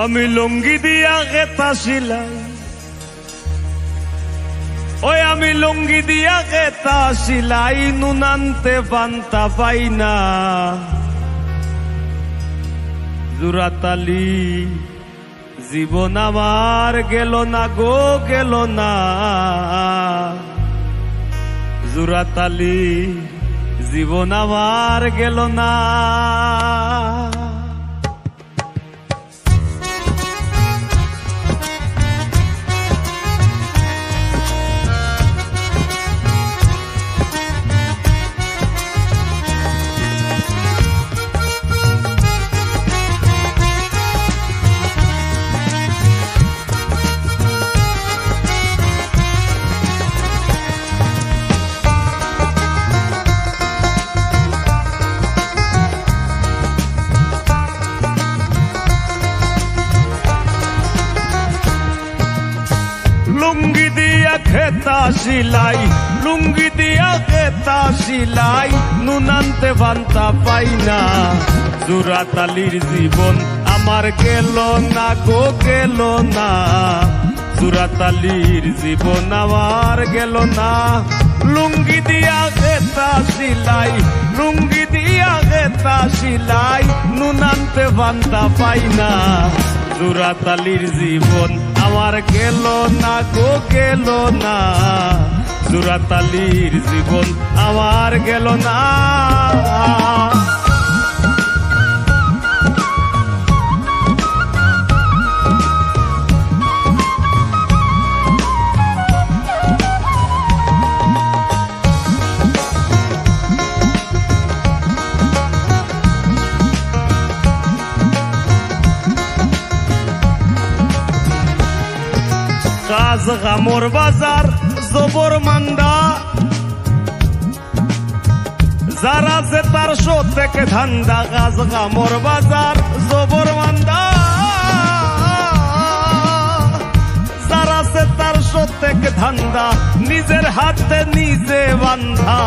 আমি লুঙ্গি দিয়া গেতা সিলাই, ওই আমি লুঙ্গি দিয়া গেতা সিলাই, নুনান্তে বান্তা পাই না। জোড়াতালি জীবন আমার গেল না গো, গেল না। জোড়াতালি জীবন আমার গেল না। লুঙ্গি দিয়া খেতা সিলাই, লুঙ্গি দিয়া খেতা সিলাই, নুনান্তে বান্তা পাই না। জোড়াতালির জীবন আমার গেল না গো, গেল না। জোড়াতালির জীবন আমার গেল না। লুঙ্গি দিয়া খেতা সিলাই, লুঙ্গি দিয়া খেতা সিলাই, নুনান্তে বান্তা পাই না। জোড়াতালির জীবন আমার গেল না গো, গেল না। জোড়াতালির জীবন আমার গেল না। কাজ গামর বাজার জবর মান্দা, যারা যে তার থেকে ধান্দা। কাজ গামর বাজার জবর মান্দা, যারা যে তার থেকে ধান্দা। নিজের হাতে নিজে বান্ধা,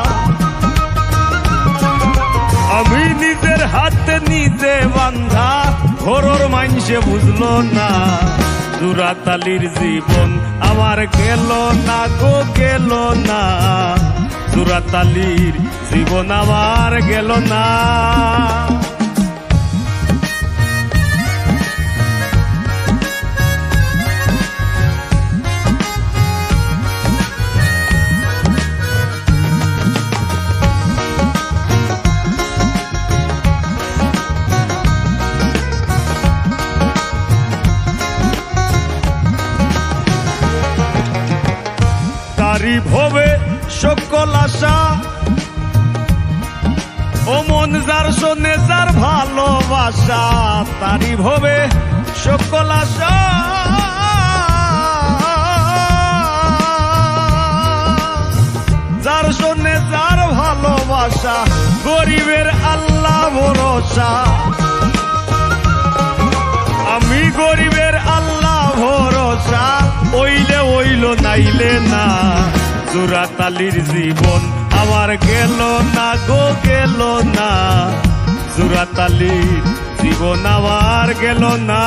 আমি নিজের হাতে নিজে বান্ধা। ঘরের মানুষে বুঝলো না। জোড়াতালির জীবন আমার গেল না গো, গেল না। জোড়াতালির জীবন আমার গেল না। তারিফ হবে সকল আশা, ও মন যার শোনে যার ভালোবাসা। তারিফ হবে সকল আশা, যার শোনে যার ভালোবাসা। গরিবের আল্লাহ ভরসা, আমি গরিবের আল্লাহ ভরসা। ওইলে ওইল নাইলে না। জোড়াতালির জীবন আমার গেল না গো, গেল না। জোড়াতালির জীবন আমার গেল না।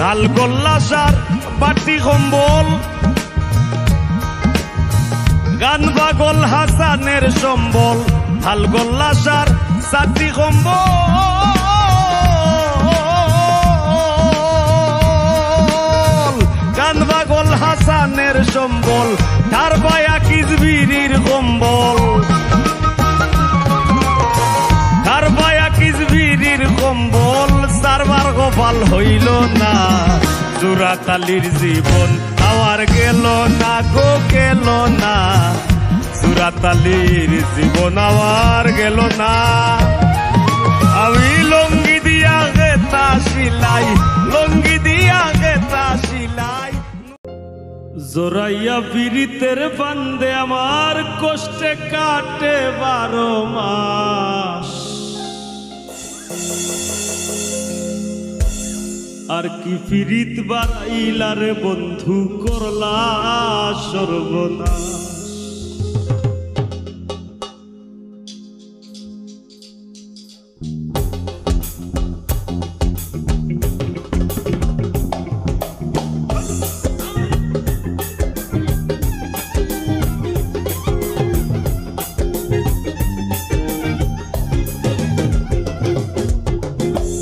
ঢাল গোল্লাসার বাটি কম্বল, গান পাগল হাসানের সম্বল। ঢাল গোল্লাসার সাটি কম্বল, গান পাগল হাসানের সম্বল। তার বায়া কিজবিরির কম্বল, তার বায়া কিজবিরির কম্বল। সারবার গোপাল হইল না। জোড়াতালির জীবন আমার গেল না গো, গেল না। জোড়াতালির জীবন আমার গেল না। আমি লুঙ্গি দিয়া গেতা সিলাই, লুঙ্গি দিয়া গেতা সিলাই। জোরাইয়া পীড়িতের বান্দে আমার কষ্টে কাটে 12 মাস। আর কি পীড়িত বাড়াইলা রে বন্ধু করলা সর্বনাশ।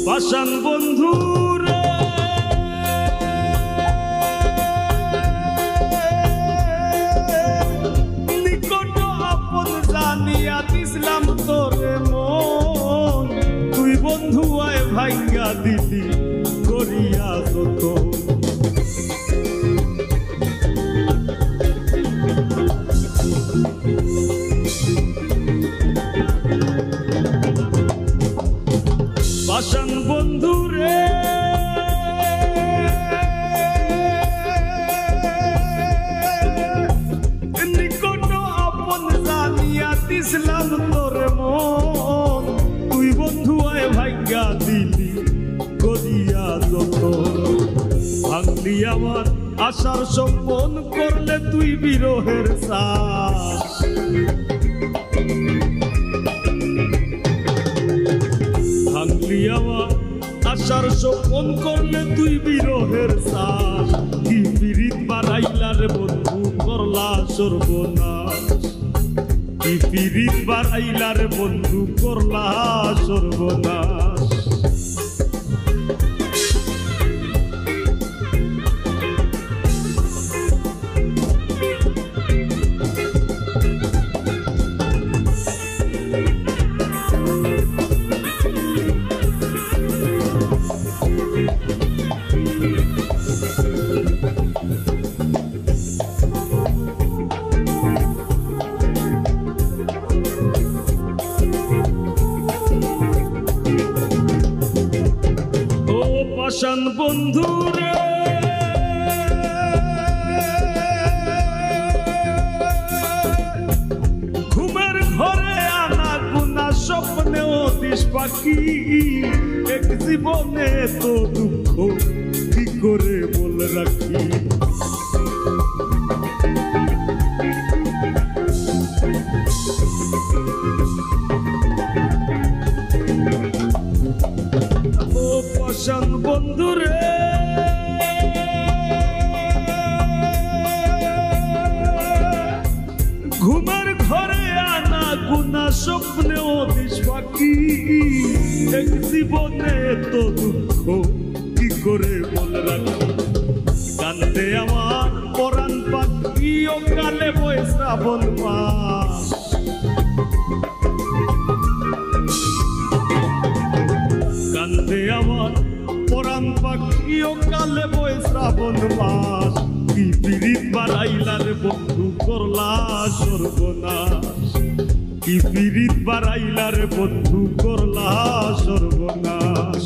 পাষাণ বন্ধু রে নিকট আপন জানিয়া দিছিলাম তোরে মন, তুই বন্ধু আয় ভাঙ্গা দিলি করিয়া যত। পাষাণ বন্ধু রে নিকট আপন জানিয়া দিছিলাম তোরে মন, তুই বন্ধু আয় ভাগ্যা দিলি করিয়া যত। ভাঙলি আমার আশার সম্পন করলে তুই বিরহের শ্বাস। ভাঙলি আমার আশার সম্পন করলে তুই বিরহের শ্বাস। কি পীড়িত বাড়াইলা রে বন্ধু করলা সর্বনাশ। কি পীড়িত বাড়াইলা রে বন্ধু করলা সর্বনাশ। পাষাণ বন্ধু রে ঘুমের ঘরে আনা গুনা স্বপ্নেও দিস পাখি। এক জীবনে তো দুঃখ কি করে বল রাখি। পাষাণ বন্ধু রে ঘুমের ঘরে আনা গুনা স্বপ্নেও দিস পাখি। এক জীবনে তো দুঃখ কি করে বল রাখি। কান্দে আমার পরাণ পাখি ও কালে বয় শ্রাবণ মাস। কান্দে আমার পরাণ পাখি ও কালে বয় শ্রাবণ মাস। কি পীড়িত বাড়াইলা রে বন্ধু করলা সর্বনাশ। কি পীড়িত বাড়াইলা রে বন্ধু করলা সর্বনাশ।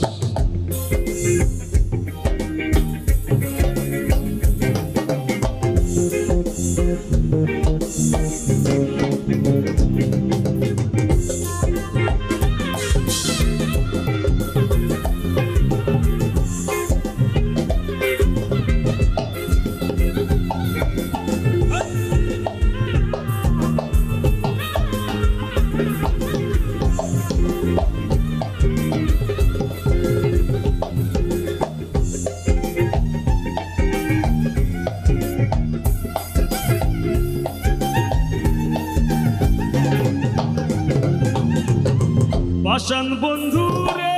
পাষাণ বন্ধু রে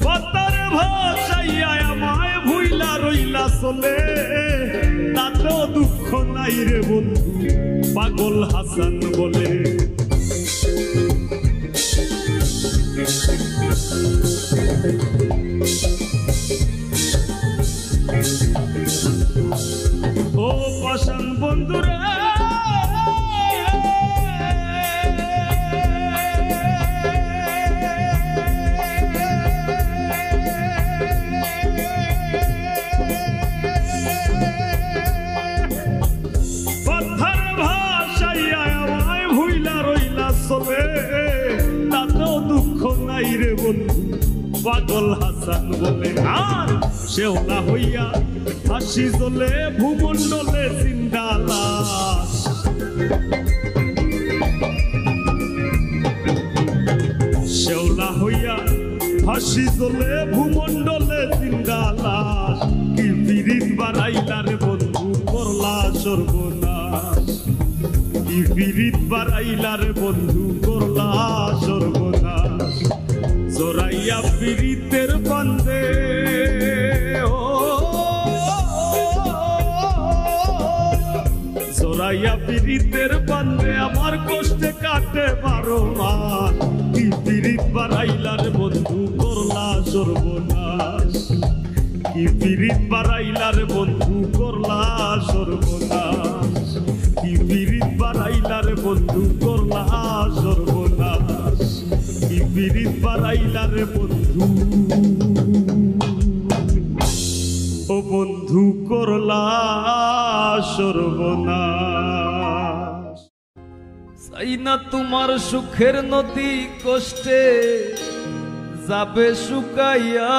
পাতার ভাষাইয়া আমায় ভুইলা রইলা চলে। তাতেও দুঃখ নাই রে বন্ধু পাগল হাসান বলে। ও পাষাণ বন্ধু রে কই রে বন্ধু পাগল হাসান বলে। আর শেওলা হইয়া হাসি জ্বলে ভূমণ্ডলে জিন্দা লাশ। শেওলা হইয়া হাসি জ্বলে ভূমণ্ডলে জিন্দা লাশ। কি পিরিত বাড়াইলা রে বন্ধু করলা সর্বনাশ। কি পিরিত বাড়াইলা রে বন্ধু করলা সর্বনাশ। জোরাইয়া পিরিতের বান্ধে জোরাইয়া পিরিতের বান্ধে আমার কষ্টে কাটে 12 মাস। কি পিরিত বাড়াইলা রে বন্ধু করলা সর্বনাশ। কি পিরিত বাড়াইলা রে বন্ধু করলা সর্বনাশ। কি পিরিত বাড়াইলা রে বন্ধু করলা সর্বনাশ। কি পিরিত বাড়াইলা রে বন্ধু ও বন্ধু করলা সর্বনাশ। চাই না তোমার সুখের নদী কষ্টে যাবে শুকাইয়া।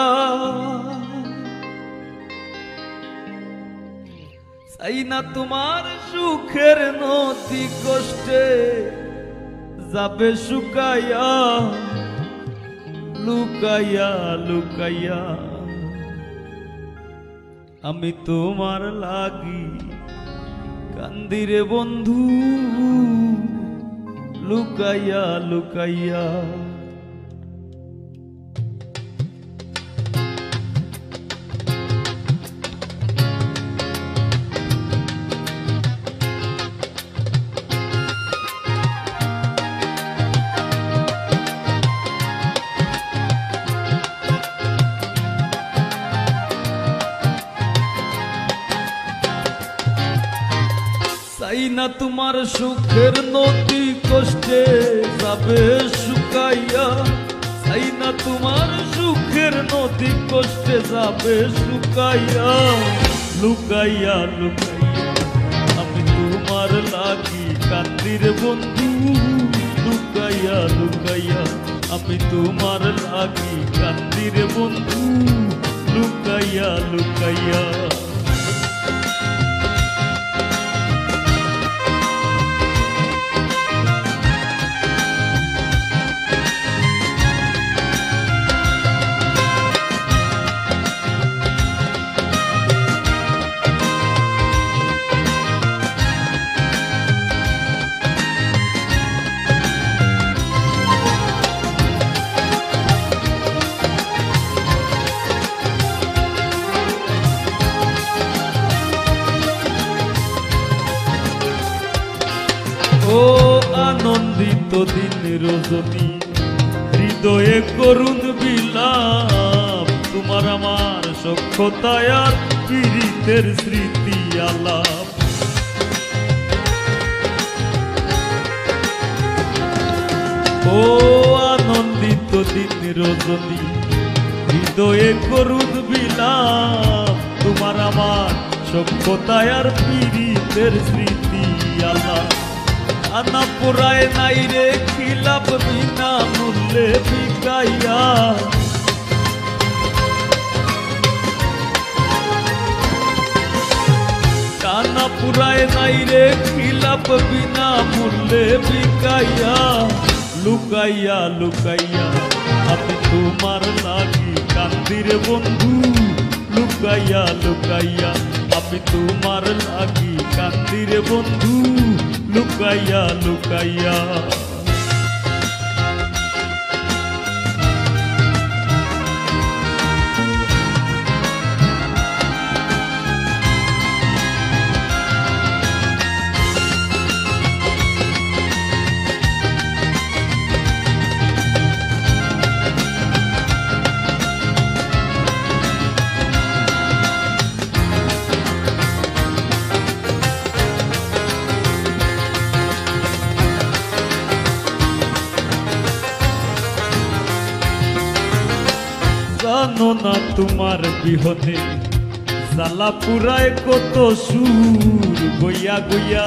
চাই না তোমার সুখের নদী কষ্টে যাবে শুকাইয়া। লুকাইয়া লুকাইয়া আমি তোমার লাগি কান্দি রে বন্ধু লুকাইয়া লুকাইয়া। চাই না তোমার সুখের নদী কষ্টে যাবে শুকাইয়া। চাই না তোমার সুখের নদী কষ্টে যাবে শুকাইয়া। লুকাইয়া লুকাইয়া আমি তোমার লাগি কান্দি রে বন্ধু লুকাইয়া লুকাইয়া আমি তোমার লাগি কান্দি রে বন্ধু লুকাইয়া লুকাইয়া। ও আনন্দিত দিন রজনী হৃদয়ে করুণ বিলাপ। তোমার আমার সখ্যতায় আর পীড়িতের স্মৃতি আলাপ। ও আনন্দিত দিন রজনী হৃদয়ে করুণ বিলাপ। তোমার আমার সখ্যতায় আর পীড়িতের স্মৃতি আলাপ। আনা পুরায় নাই রে খিলাপ বিনা মূল্যে বিকাইয়া। কানা পুরায় নাই রে খিলাপ বিনা মূল্যে বিকাইয়া। লুকাইয়া লুকাইয়া আমি তোমার লাগি কান্দি রে বন্ধু লুকাইয়া লুকাইয়া আমি তোমার লাগি কান্দি রে বন্ধু লুকাইয়া লুকাইয়া। জানো না তোমার বিহনে জ্বালা পুরায় কত সুর। গইয়া গইয়া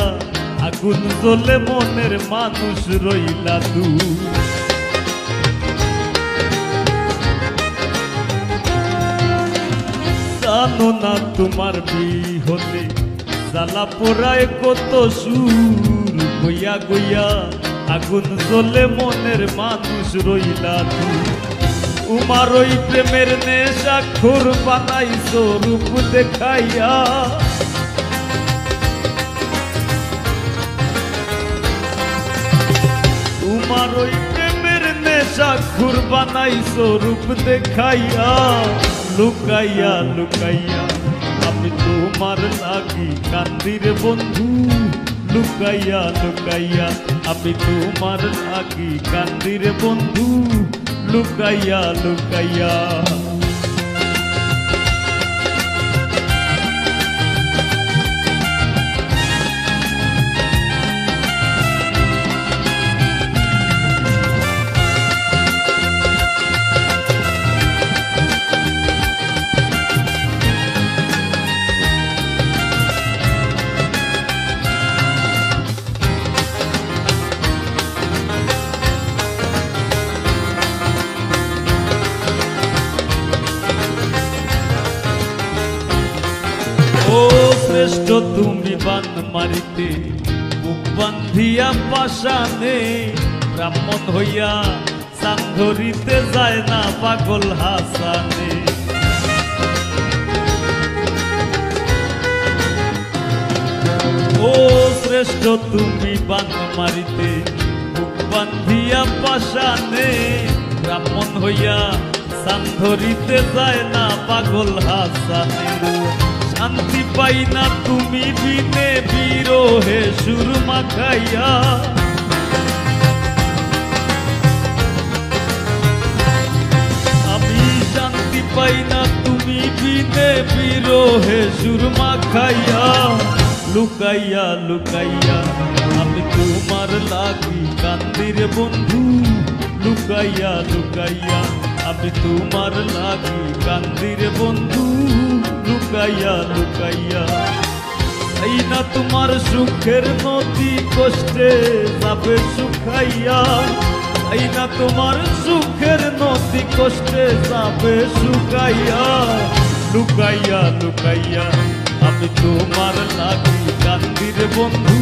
আগুন জ্বলে মনের মানুষ রইলা দূর। জানো না তোমার বিহলে জ্বালা পোড়ায় কত সুর, গইয়া গইয়া আগুন জ্বলে মনের মানুষ রইলা দূর। তোমার ওই প্রেমের নেশাখোর বানাইছো রূপ দেখাইয়া, তোমার ওই প্রেমের নেশাখোর বানাইছো রূপ দেখাইয়া। লুকাইয়া লুকাইয়া আমি তোমার লাগি কান্দি রে বন্ধু, লুকাইয়া লুকাইয়া আমি তোমার লাগি কান্দি রে বন্ধু, লুকাইয়া লুকাইয়া। ও শ্রেষ্ঠ তুমি বান মারিতে বুক বান্ধিয়া পাশানে, ব্রাহ্মণ হইয়া চান ধরিতে যায় না পাগল হাসানে। ও শ্রেষ্ঠ তুমি বান মারিতে বুক বান্ধিয়া পাশানে, ব্রাহ্মণ হইয়া চান ধরিতে যায় না পাগল হাসানে। শান্তি পাই না তুমি বিনে বিরহে সুর মাখাইয়া, আমি শান্তি পাই না তুমি বিনে বিরহে সুর মাখাইয়া। লুকাইয়া লুকাইয়া আমি তোমার লাগি কান্দি রে বন্ধু, লুকাইয়া লুকাইয়া আমি তোমার লাগি কান্দি রে বন্ধু, লুকাইয়া লুকাইয়া। এই না তোমার সুখের নদী কষ্টে যাবে শুকাইয়া, এই না তোমার সুখের নদী কষ্টে যাবে শুকাইয়া। লুকাইয়া লুকাইয়া আমি তোমার লাগি কান্দি রে বন্ধু,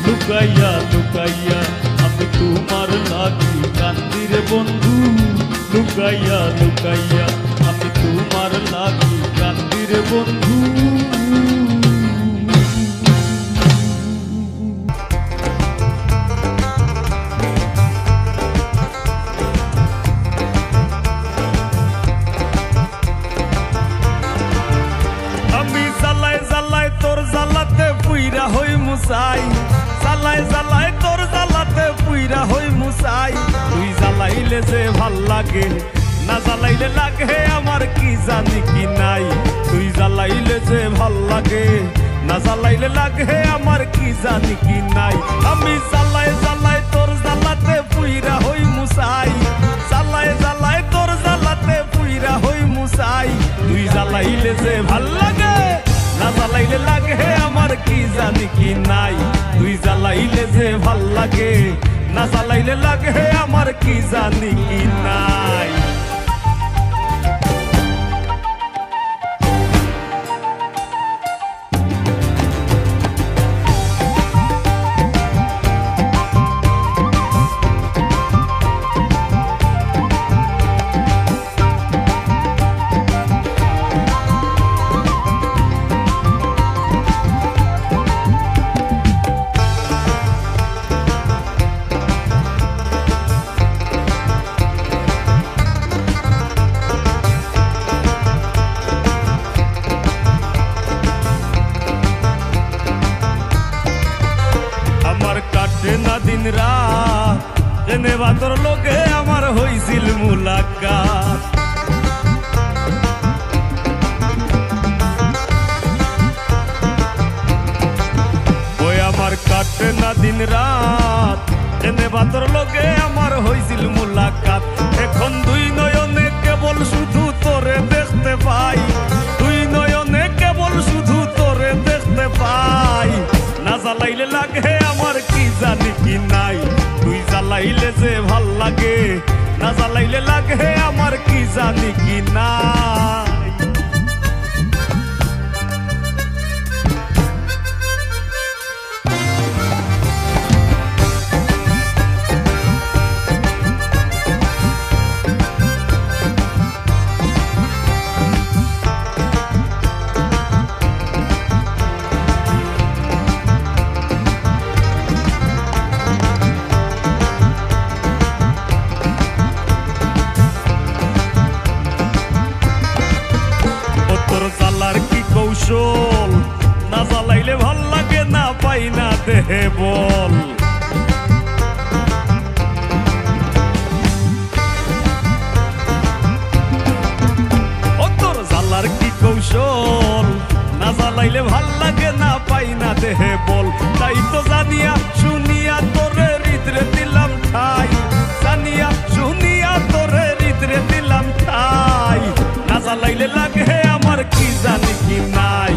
লুকাইয়া লুকাইয়া আমি তোমার লাগি কান্দি রে বন্ধু, লুকাইয়া লুকাইয়া আমি তোমার লাগি কান্দি রে বন্ধু। আমি জ্বালায় জ্বালায় তোর জ্বালাতে পুইরা হই মুসাই, জ্বালায় জ্বালায় তোর জ্বালাতে পুইরা হই মুসাই। তুই জ্বালাইলে যে ভাল লাগে, না জ্বালাইলে লাগে আমার কি জানি কি নাই। তুই জ্বালাইলে যে ভাল লাগে, না জ্বালাইলে লাগে আমার কি জানি কি নাই। আমি জ্বালায় জ্বালায় তোর জ্বালাতে পুইরা হই মুসাই, জ্বালায় জ্বালায় তোর জ্বালাতে পুইরা হই মুসাই। তুই জ্বালাইলে যে ভাল লাগে, না জ্বালাইলে লাগে আমার কি জানি কি নাই। তুই জ্বালাইলে যে ভাল লাগে, না জ্বালাইলে লাগে আমার কি জানি কি নাই। দিন রাত জেনে বাতর লোকে আমার হইছিল মুলাকাত। ওই আমার কাটে না দিন রাত জেনে বাতর লোকে আমার হইছিল মুলাকাত। এখন দুই নয়নে কেবল শুধু তোরে দেখতে পাই, দুই নয়নে কেবল শুধু তোরে দেখতে পাই। না জ্বালাইলে লাগে আমার কি জানি কি নাই। তুই জ্বালাইলে যে ভাল লাগে, না জ্বালাইলে লাগে আমার কি জানি কি নাই। তোর জ্বালার কি কৌশল, না জ্বালাইলে ভাল লাগে না পাই না দেহে বল। ও তোর জ্বালার কি কৌশল, না জ্বালাইলে ভাল লাগে না পাই না দেহে বল। তাই তো জানিয়া শুনিয়া তোরে হৃদরে দিলাম ঠাই, জানিয়া শুনিয়া তোরে হৃদরে দিলাম ঠাই। না জ্বালাইলে লাগে আমার কি জানি কি নাই,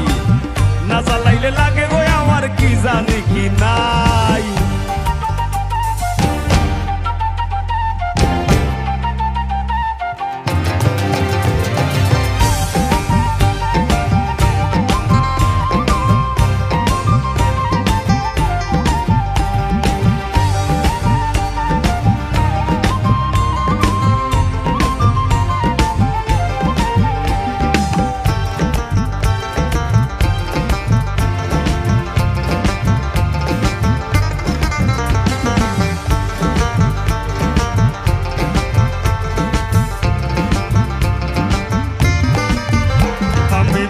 না জ্বালাইলে লাগে গো আমার কি জানি কি নাই।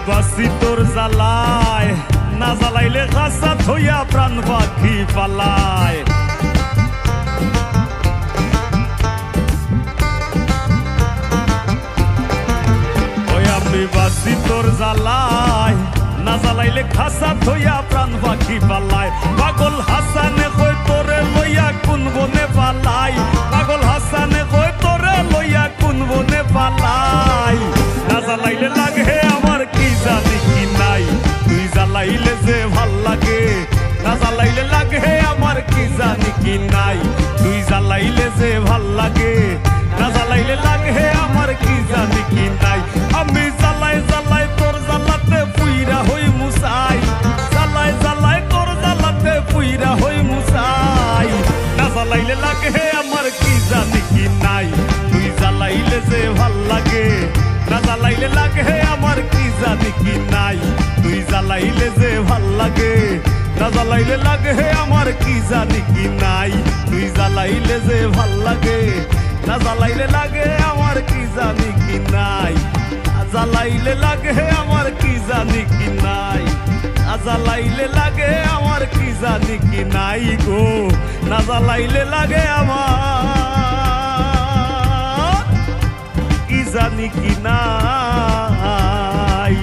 বাসি তোর জ্বালায়, না জ্বালাইলে গাছা থইয়া প্রাণ পাখি পালায়। ওই আমি বাসি তোর জ্বালায়, না জ্বালাইলে খাসা থইয়া প্রাণ পাখি পালায়। পাগল হাসানে কই তোরে লইয়া কোন বনে পালাই, পাগল হাসানে কই তোরে লইয়া কোন বনে পালাই। না জ্বালাইলে লাগে আমার কি জানি কি নাই, তুই জ্বালাইলে যে ভাল লাগে। না জ্বালাইলে লাগে আমার কি জানি কি নাই, তুই জ্বালাইলে যে ভাল লাগে। না জ্বালাইলে লাগে আমার কি জানি কি নাই। আমি জ্বালাই জ্বালাই তোর জ্বালাতে পুইরা হই মুসাই, জ্বালাই জ্বালাই তোর জ্বালাতে পুইরা হই মুসাই। না জ্বালাইলে লাগে আমার কি জানি কি নাই, তুই জ্বালাইলে যে ভাল লাগে। না জ্বালাইলে লাগে আমার কি জানি কি নাই, তুই জ্বালাইলে যে ভাল লাগে। না জ্বালাইলে লাগে আমার কি জানি কি নাই, তুই জ্বালাইলে যে ভাল লাগে। না জ্বালাইলে লাগে আমার কি জানি কি নাই, জ্বালাইলে লাগে আমার কি জানি কি নাই, জ্বালাইলে লাগে আমার কি জানি কি নাই গো। না জ্বালাইলে লাগে আমার কি জানি কি নাই।